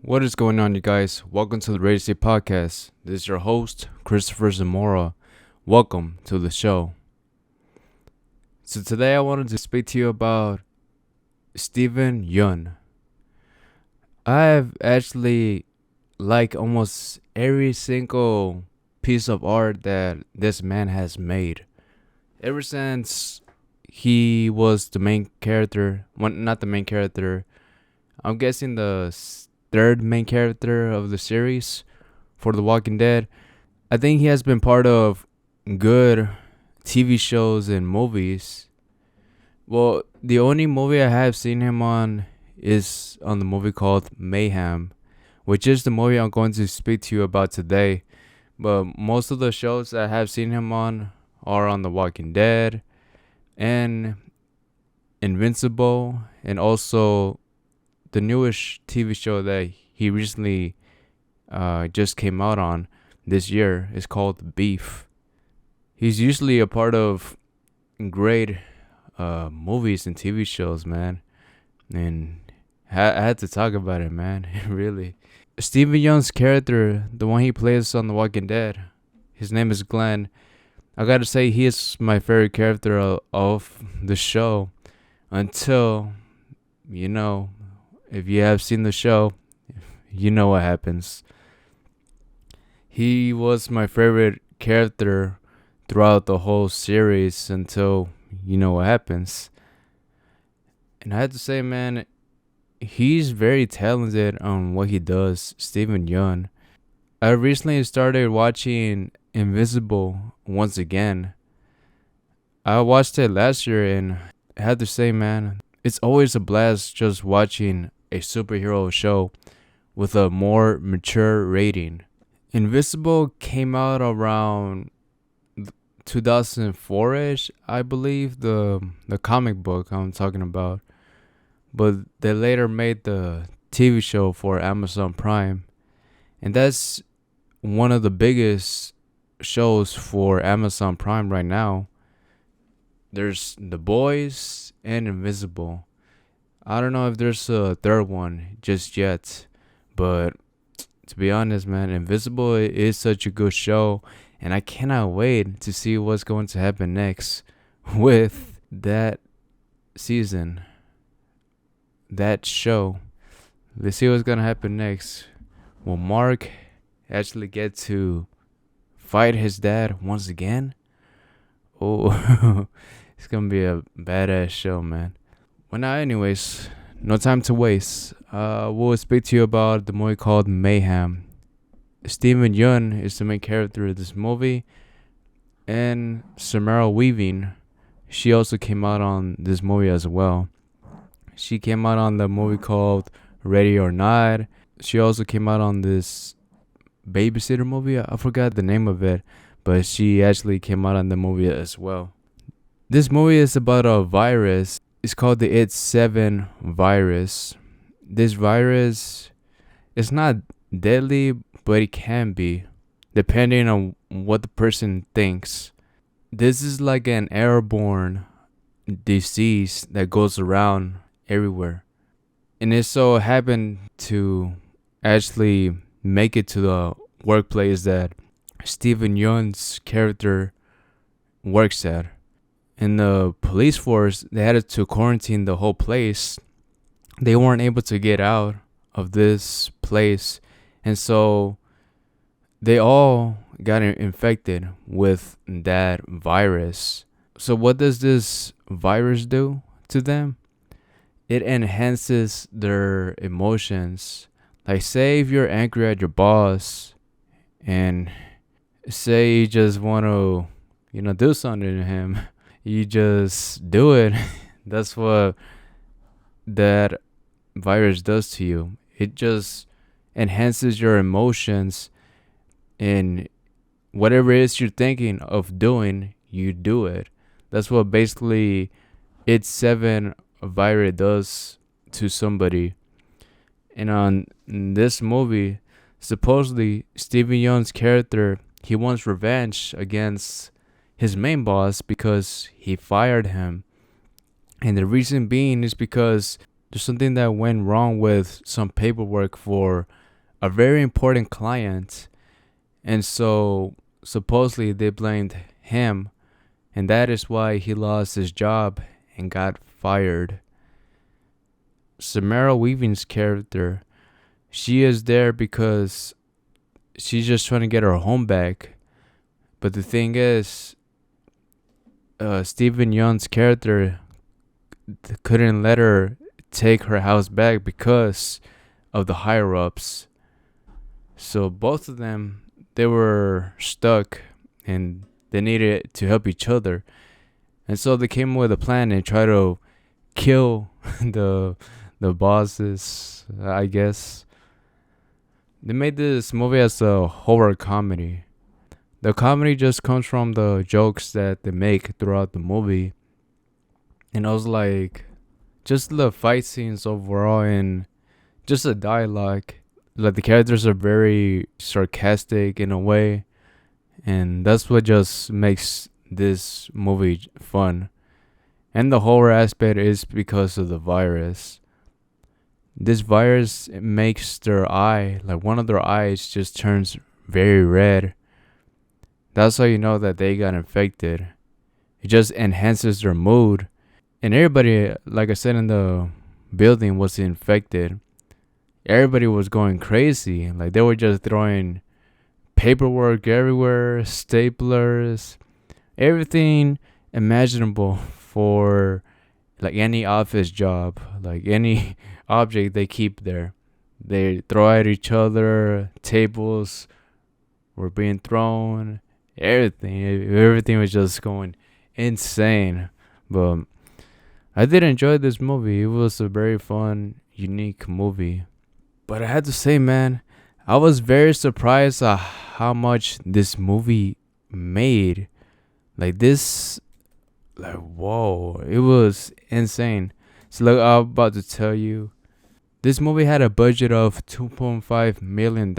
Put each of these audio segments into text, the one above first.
What is going on, you guys? Welcome to the Radio State Podcast. This is your host, Cristopher Zamora. Welcome to the show. So today I wanted to speak to you about Steven Yeun. I have actually liked almost every single piece of art that this man has made. Ever since he was the main character, well, not the main character, I'm guessing the third main character of the series for The Walking Dead. I think he has been part of good TV shows and movies. Well, the only movie I have seen him on is on the movie called Mayhem, which is the movie I'm going to speak to you about today. But most of the shows that I have seen him on are on The Walking Dead and Invincible, and also the newest TV show that he recently just came out on this year is called Beef. He's usually a part of great movies and TV shows, man. And I had to talk about it, man. Really. Steven Yeun's character, the one he plays on The Walking Dead, his name is Glenn. I gotta say, he is my favorite character of the show until, if you have seen the show, you know what happens. He was my favorite character throughout the whole series until you know what happens. And I have to say, man, he's very talented on what he does, Steven Yeun. I recently started watching Invisible once again. I watched it last year and I have to say, man, it's always a blast just watching a superhero show with a more mature rating. Invisible came out around 2004-ish, I believe, the comic book I'm talking about. But they later made the TV show for Amazon Prime. And that's one of the biggest shows for Amazon Prime right now. There's The Boys and Invisible. I don't know if there's a third one just yet, but to be honest, man, Invisible is such a good show, and I cannot wait to see what's going to happen next with that season, that show. Let's see what's going to happen next. Will Mark actually get to fight his dad once again? Oh, it's going to be a badass show, man. Well, now, anyways, no time to waste. We'll speak to you about the movie called Mayhem. Steven Yeun is the main character of this movie, and Samara Weaving, she also came out on this movie as well. She came out on the movie called Ready or Not. She also came out on this babysitter movie. I forgot the name of it, but she actually came out on the movie as well. This movie is about a virus. It's called the It7 virus. This virus is not deadly, but it can be, depending on what the person thinks. This is like an airborne disease that goes around everywhere. And it so happened to actually make it to the workplace that Steven Yeun's character works at. And the police force, they had to quarantine the whole place. They weren't able to get out of this place. And so they all got infected with that virus. So what does this virus do to them? It enhances their emotions. Like, say if you're angry at your boss and say you just want to, do something to him. You just do it. That's what that virus does to you. It just enhances your emotions, and whatever it is you're thinking of doing, you do it. That's what basically It7 virus does to somebody. And on this movie, supposedly Steven Yeun's character, he wants revenge against his main boss because he fired him. And the reason being is because There's something that went wrong with some paperwork for a very important client. And so supposedly they blamed him, and that is why he lost his job and got fired. Samara Weaving's character, she is there because she's just trying to get her home back. But the thing is, Steven Yeun's character couldn't let her take her house back because of the higher ups. So both of them, they were stuck and they needed to help each other. And so they came up with a plan and try to kill the the bosses, I guess. They made this movie as a horror comedy. The comedy just comes from the jokes that they make throughout the movie. And I was like, just the fight scenes overall and just the dialogue. Like the characters are very sarcastic in a way. And that's what just makes this movie fun. And the horror aspect is because of the virus. This virus makes their eye, like one of their eyes, just turns very red. That's how you know that they got infected. It just enhances their mood. And everybody, like I said, in the building was infected. Everybody was going crazy. Like they were just throwing paperwork everywhere, staplers, everything imaginable for like any office job, like any object they keep there. They throw at each other, tables were being thrown, everything was just going insane. But I did enjoy this movie. It was a very fun, unique movie. But I had to say, man, I was very surprised at how much this movie made. Like this, like whoa, it was insane. So look, I'm about to tell you, this movie had a budget of $2.5 million.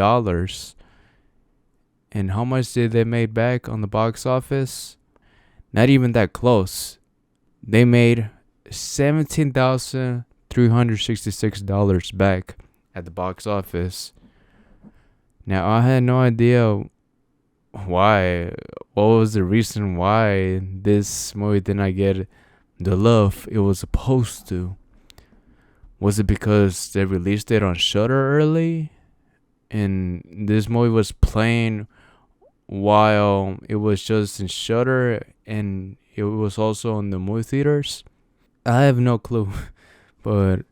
And how much did they make back on the box office? Not even that close. They made $17,366 back at the box office. Now I had no idea why. What was the reason why this movie did not get the love it was supposed to? Was it because they released it on Shudder early, and this movie was playing while it was just in Shudder, and it was also in the movie theaters? I have no clue, but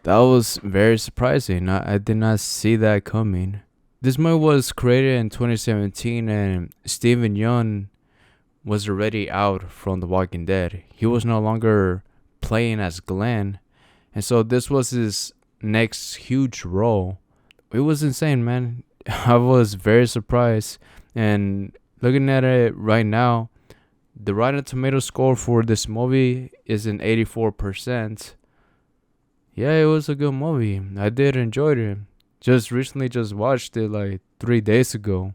that was very surprising. I did not see that coming. This movie was created in 2017, and Steven Yeun was already out from The Walking Dead. He was no longer playing as Glenn, and so this was his next huge role. It was insane, man. I was very surprised, and looking at it right now, the Rotten Tomato score for this movie is an 84%. Yeah, it was a good movie. I did enjoy it. Just recently just watched it like 3 days ago.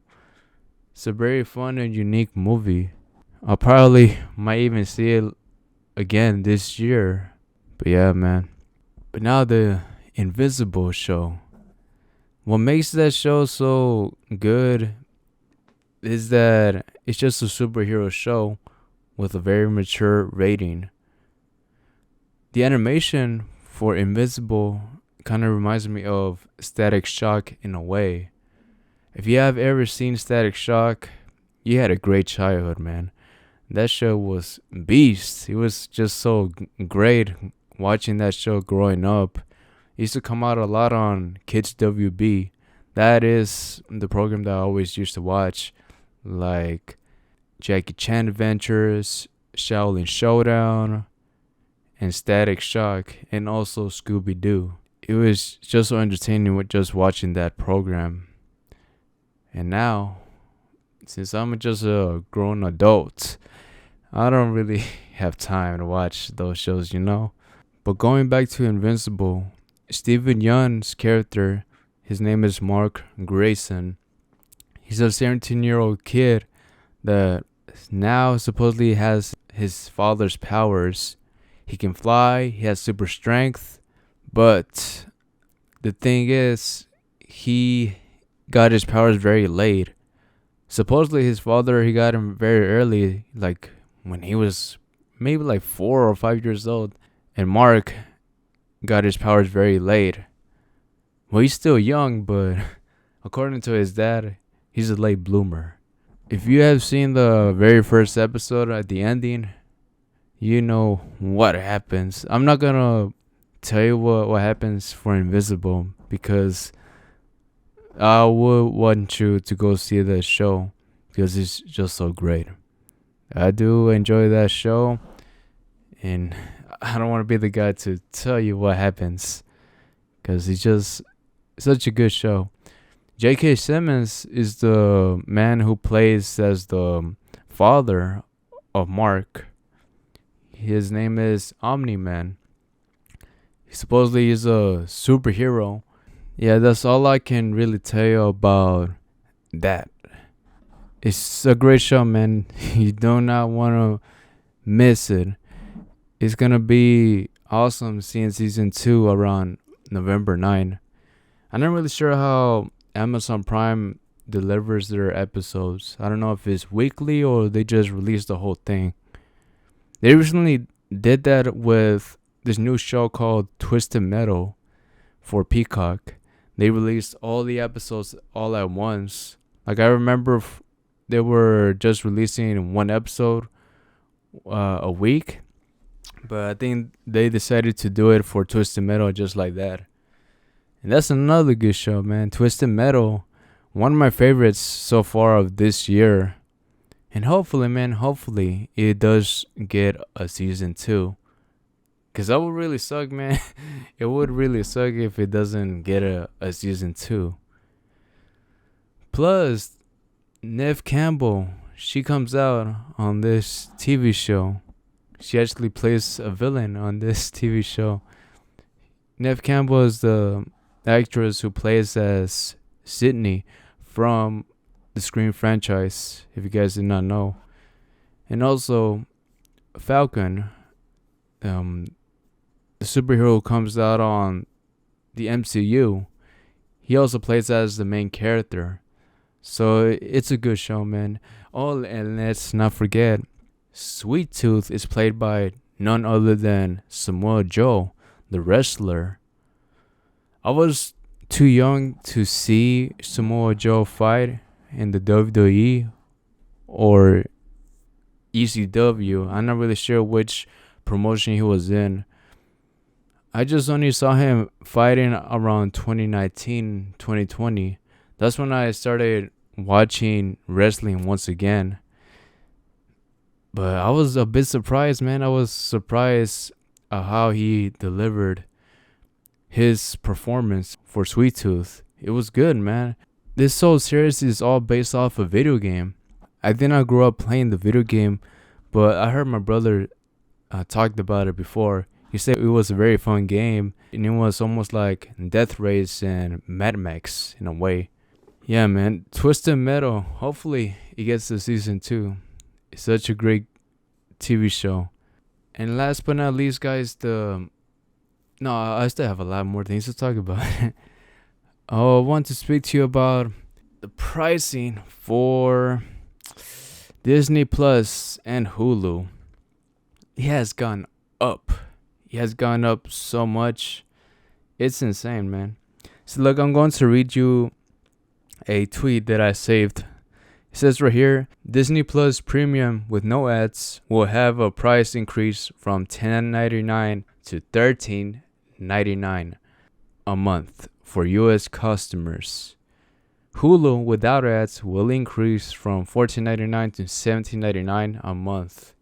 It's a very fun and unique movie. I'll probably might even see it again this year. But yeah, man. But now the Invisible show. What makes that show so good is that it's just a superhero show with a very mature rating. The animation for Invisible kind of reminds me of Static Shock in a way. If you have ever seen Static Shock, you had a great childhood, man. That show was beast. It was just so great watching that show growing up. It used to come out a lot on Kids WB. That is the program that I always used to watch, like Jackie Chan Adventures, Shaolin Showdown, and Static Shock, and also Scooby Doo. It was just so entertaining with just watching that program. And now, since I'm just a grown adult, I don't really have time to watch those shows, you know? But going back to Invincible, Steven Yeun's character, his name is Mark Grayson. He's a 17-year-old kid that now supposedly has his father's powers. He can fly, he has super strength, But the thing is, he got his powers very late. Supposedly his father, he got him very early, like when he was maybe like 4 or 5 years old. And Mark got his powers very late. Well, he's still young, but according to his dad, he's a late bloomer. If you have seen the very first episode at the ending, you know what happens. I'm not gonna tell you what happens for Invisible because I would want you to go see the show because it's just so great. I do enjoy that show, and I don't want to be the guy to tell you what happens because it's just such a good show. J.K. Simmons is the man who plays as the father of Mark. His name is Omni-Man. He supposedly is a superhero. Yeah, that's all I can really tell you about that. It's a great show, man. You do not want to miss it. It's going to be awesome seeing season 2 around November 9. I'm not really sure how Amazon Prime delivers their episodes. I don't know if it's weekly or they just release the whole thing. They recently did that with this new show called Twisted Metal for Peacock. They released all the episodes all at once. Like I remember they were just releasing one episode a week. But I think they decided to do it for Twisted Metal just like that. And that's another good show, man. Twisted Metal, one of my favorites so far of this year. And hopefully, man, hopefully it does get a season 2. Because that would really suck, man. It would really suck if it doesn't get a season 2. Plus, Neve Campbell, she comes out on this TV show. She actually plays a villain on this TV show. Neve Campbell is the actress who plays as Sydney from the Scream franchise, if you guys did not know. And also, Falcon, the superhero who comes out on the MCU, he also plays as the main character. So it's a good show, man. Oh, and let's not forget, Sweet Tooth is played by none other than Samoa Joe, the wrestler. I was too young to see Samoa Joe fight in the WWE or ECW. I'm not really sure which promotion he was in. I just only saw him fighting around 2019, 2020. That's when I started watching wrestling once again. But I was a bit surprised, man. I was surprised at how he delivered his performance for Sweet Tooth. It was good, man. This whole series is all based off a video game. I did not grow up playing the video game, but I heard my brother talked about it before. He said it was a very fun game, and it was almost like Death Race and Mad Max in a way. Yeah, man. Twisted Metal. Hopefully it gets to season 2. It's such a great TV show. And last but not least, guys, I still have a lot more things to talk about. I want to speak to you about the pricing for Disney Plus and Hulu. It has gone up. It has gone up so much. It's insane, man. So look, I'm going to read you a tweet that I saved. It says right here, Disney Plus Premium with no ads will have a price increase from $10.99 to $13.99 a month for U.S. customers. Hulu without ads will increase from $14.99 to $17.99 a month.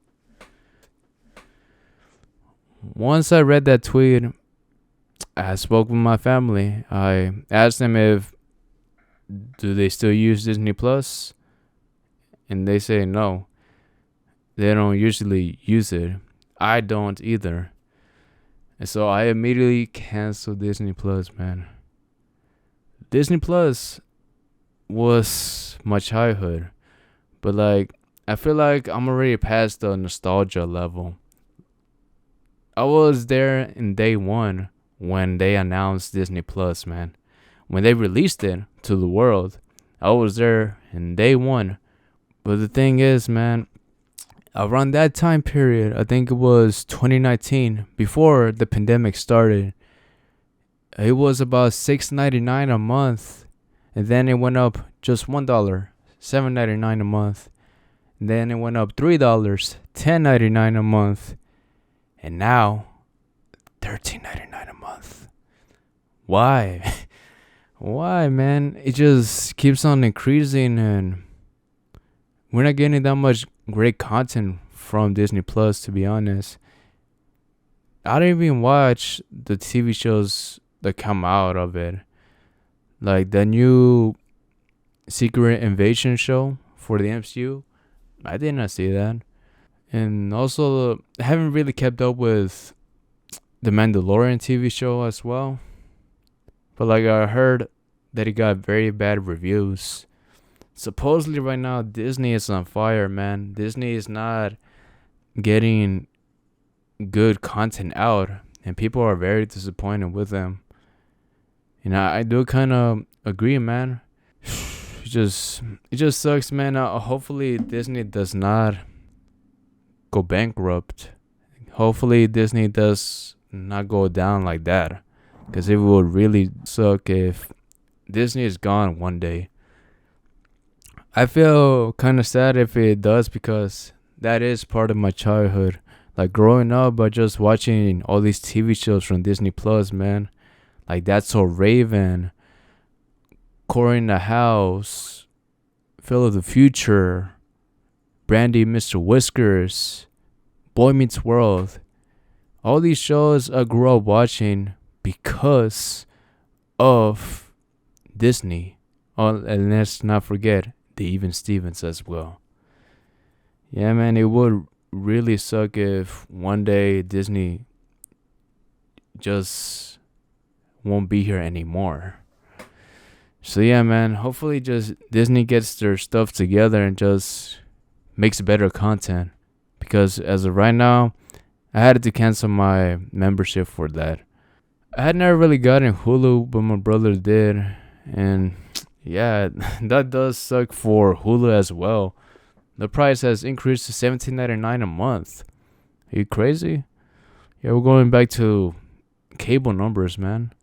Once I read that tweet, I spoke with my family. I asked them do they still use Disney Plus? And they say no. They don't usually use it. I don't either. And so I immediately canceled Disney Plus, man. Disney Plus was my childhood. But I feel like I'm already past the nostalgia level. I was there in day one when they announced Disney Plus, man. When they released it to the world, I was there in day one. But the thing is, man, around that time period, I think it was 2019, before the pandemic started, it was about $6.99 a month, and then it went up just $1, $7.99 a month. And then it went up $3, $10.99 a month, and now $13.99 a month. Why? Why, man? It just keeps on increasing, and we're not getting that much great content from Disney Plus, to be honest. I don't even watch the TV shows that come out of it. Like the new Secret Invasion show for the MCU. I did not see that. And also, I haven't really kept up with the Mandalorian TV show as well. But like I heard that it got very bad reviews. Supposedly right now Disney is on fire, man. Disney is not getting good content out, and people are very disappointed with them. And I do kind of agree, man. It just sucks, man. Hopefully Disney does not go bankrupt. Hopefully Disney does not go down like that, because it would really suck if Disney is gone one day. I feel kind of sad if it does, because that is part of my childhood. Like growing up by just watching all these TV shows from Disney Plus, man. Like That's So Raven, Corey in the House, Phil of the Future, Brandy, Mr. Whiskers, Boy Meets World. All these shows I grew up watching because of Disney. Oh, and let's not forget the Even Stevens as well. Yeah, man, it would really suck if one day Disney just won't be here anymore. So yeah, man, hopefully just Disney gets their stuff together and just makes better content, because as of right now, I had to cancel my membership for that. I had never really gotten Hulu, but my brother did, and yeah, that does suck for Hulu as well. The price has increased to $17.99 a month. Are you crazy? Yeah, we're going back to cable numbers, man.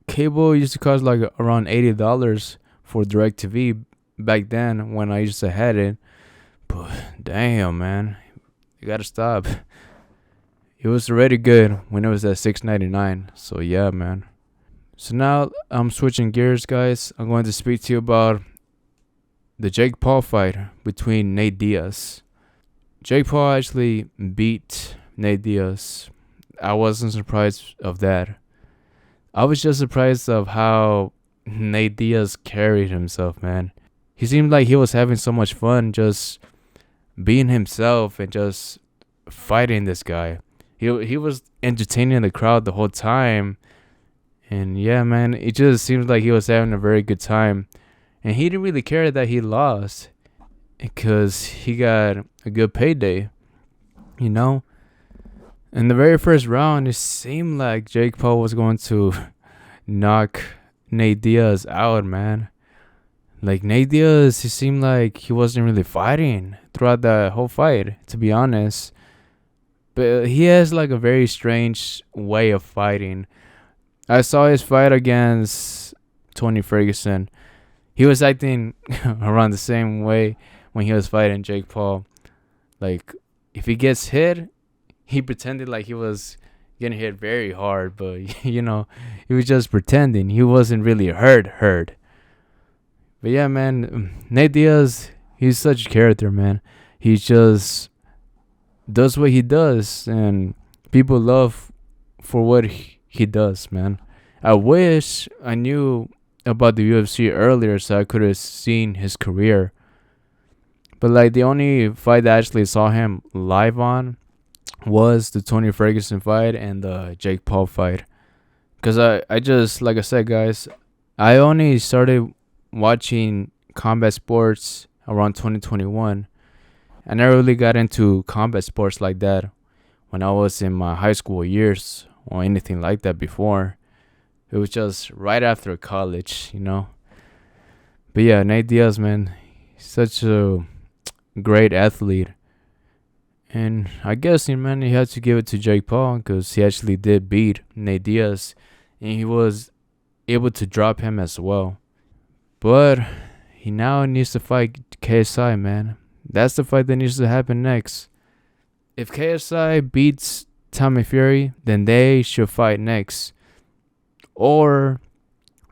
Cable used to cost like around $80 for DirecTV back then when I used to had it. But damn, man, you gotta stop. It was already good when it was at $6.99. So yeah, man. So now I'm switching gears, guys. I'm going to speak to you about the Jake Paul fight between Nate Diaz. Jake Paul actually beat Nate Diaz. I wasn't surprised of that. I was just surprised of how Nate Diaz carried himself, man. He seemed like he was having so much fun just being himself and just fighting this guy. He was entertaining the crowd the whole time. And yeah, man, it just seems like he was having a very good time. And he didn't really care that he lost, because he got a good payday, you know? In the very first round, it seemed like Jake Paul was going to knock Nate Diaz out, man. Like Nate Diaz, he seemed like he wasn't really fighting throughout the whole fight, to be honest. But he has like a very strange way of fighting. I saw his fight against Tony Ferguson. He was acting around the same way when he was fighting Jake Paul. Like, if he gets hit, he pretended like he was getting hit very hard, but you know, he was just pretending. He wasn't really hurt. But yeah, man, Nate Diaz, he's such a character, man. He just does what he does, and people love for what he does, man. I wish I knew about the UFC earlier so I could have seen his career. But like the only fight that I actually saw him live on was the Tony Ferguson fight and the Jake Paul fight. Because I just, like I said, guys, I only started watching combat sports around 2021. I never really got into combat sports like that when I was in my high school years or anything like that before. It was just right after college, you know. But yeah, Nate Diaz, man, such a great athlete. And I guess, man, he had to give it to Jake Paul because he actually did beat Nate Diaz. And he was able to drop him as well. But he now needs to fight KSI, man. That's the fight that needs to happen next. If KSI beats Tommy Fury, then they should fight next. Or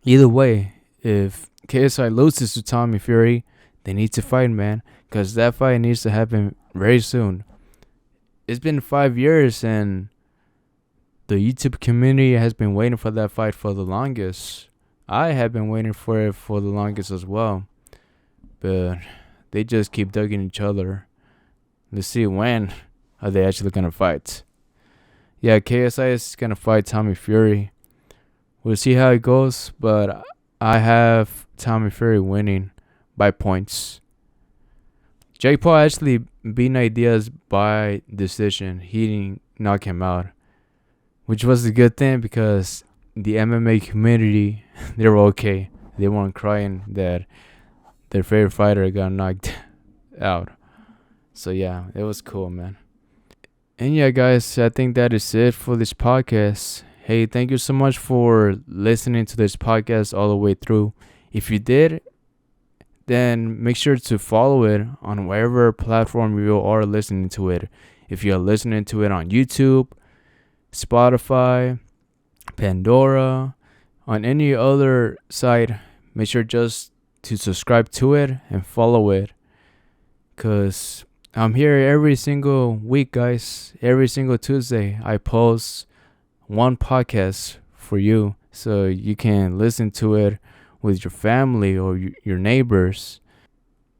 either way, if KSI loses to Tommy Fury, they need to fight, man. Because that fight needs to happen very soon. It's been 5 years and the YouTube community has been waiting for that fight for the longest. I have been waiting for it for the longest as well. But they just keep dugging each other. Let's see when are they actually going to fight. Yeah, KSI is going to fight Tommy Fury. We'll see how it goes, but I have Tommy Fury winning by points. Jake Paul actually beat Nate Diaz by decision. He didn't knock him out, which was a good thing because the MMA community, they were okay. They weren't crying that their favorite fighter got knocked out. So yeah, it was cool, man. And yeah, guys, I think that is it for this podcast. Hey, thank you so much for listening to this podcast all the way through. If you did, then make sure to follow it on whatever platform you are listening to it. If you're listening to it on YouTube, Spotify, Pandora, on any other site, make sure just to subscribe to it and follow it. Because I'm here every single week, guys. Every single Tuesday, I post one podcast for you so you can listen to it with your family or your neighbors.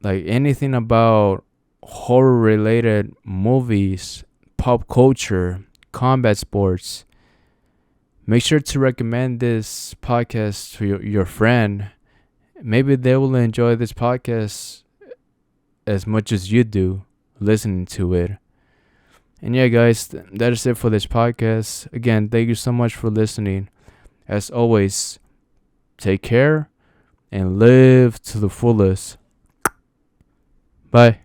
Like anything about horror related movies, pop culture, combat sports. Make sure to recommend this podcast to your friend. Maybe they will enjoy this podcast as much as you do listening to it. And yeah, guys, that is it for this podcast. Again, thank you so much for listening. As always, take care and live to the fullest. Bye.